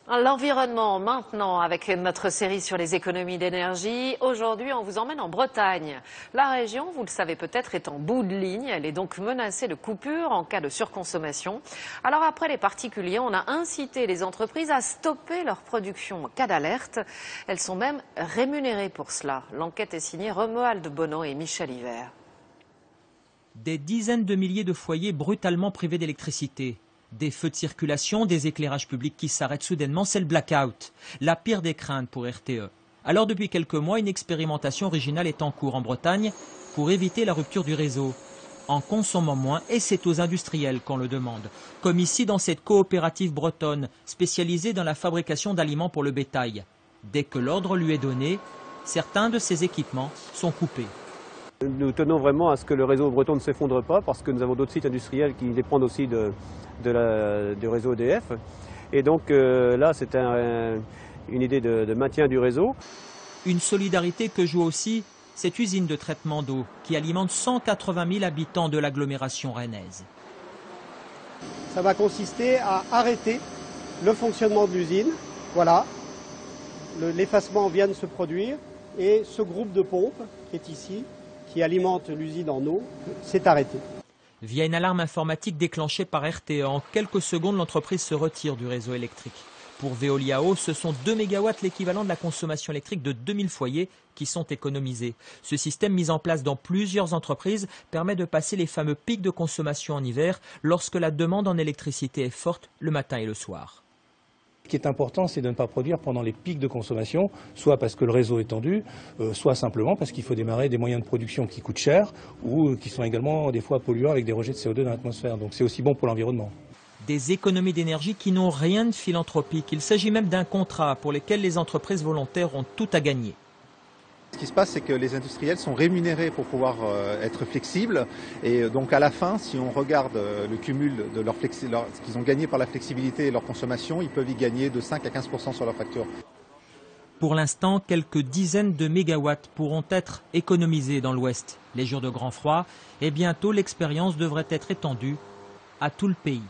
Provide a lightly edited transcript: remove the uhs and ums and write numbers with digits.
L'environnement maintenant avec notre série sur les économies d'énergie. Aujourd'hui, on vous emmène en Bretagne. La région, vous le savez peut-être, est en bout de ligne. Elle est donc menacée de coupure en cas de surconsommation. Alors après les particuliers, on a incité les entreprises à stopper leur production en cas d'alerte. Elles sont même rémunérées pour cela. L'enquête est signée Romuald Bonneau et Michel Hiver. Des dizaines de milliers de foyers brutalement privés d'électricité. Des feux de circulation, des éclairages publics qui s'arrêtent soudainement, c'est le blackout. La pire des craintes pour RTE. Alors depuis quelques mois, une expérimentation originale est en cours en Bretagne pour éviter la rupture du réseau. En consommant moins, et c'est aux industriels qu'on le demande. Comme ici dans cette coopérative bretonne, spécialisée dans la fabrication d'aliments pour le bétail. Dès que l'ordre lui est donné, certains de ces équipements sont coupés. Nous tenons vraiment à ce que le réseau breton ne s'effondre pas parce que nous avons d'autres sites industriels qui dépendent aussi du réseau EDF. Et donc là, c'est une idée de maintien du réseau. Une solidarité que joue aussi cette usine de traitement d'eau qui alimente 180 000 habitants de l'agglomération rennaise. Ça va consister à arrêter le fonctionnement de l'usine. Voilà, l'effacement vient de se produire et ce groupe de pompes qui est ici, qui alimente l'usine en eau, s'est arrêté. Via une alarme informatique déclenchée par RTE, en quelques secondes, l'entreprise se retire du réseau électrique. Pour Veolia Eau, ce sont 2 MW, l'équivalent de la consommation électrique de 2000 foyers, qui sont économisés. Ce système mis en place dans plusieurs entreprises permet de passer les fameux pics de consommation en hiver lorsque la demande en électricité est forte le matin et le soir. Ce qui est important, c'est de ne pas produire pendant les pics de consommation, soit parce que le réseau est tendu, soit simplement parce qu'il faut démarrer des moyens de production qui coûtent cher ou qui sont également des fois polluants avec des rejets de CO2 dans l'atmosphère. Donc c'est aussi bon pour l'environnement. Des économies d'énergie qui n'ont rien de philanthropique. Il s'agit même d'un contrat pour lequel les entreprises volontaires ont tout à gagner. Ce qui se passe, c'est que les industriels sont rémunérés pour pouvoir être flexibles. Et donc à la fin, si on regarde le cumul de ce qu'ils ont gagné par la flexibilité et leur consommation, ils peuvent y gagner de 5 à 15% sur leur facture. Pour l'instant, quelques dizaines de mégawatts pourront être économisés dans l'Ouest. Les jours de grand froid, et bientôt l'expérience devrait être étendue à tout le pays.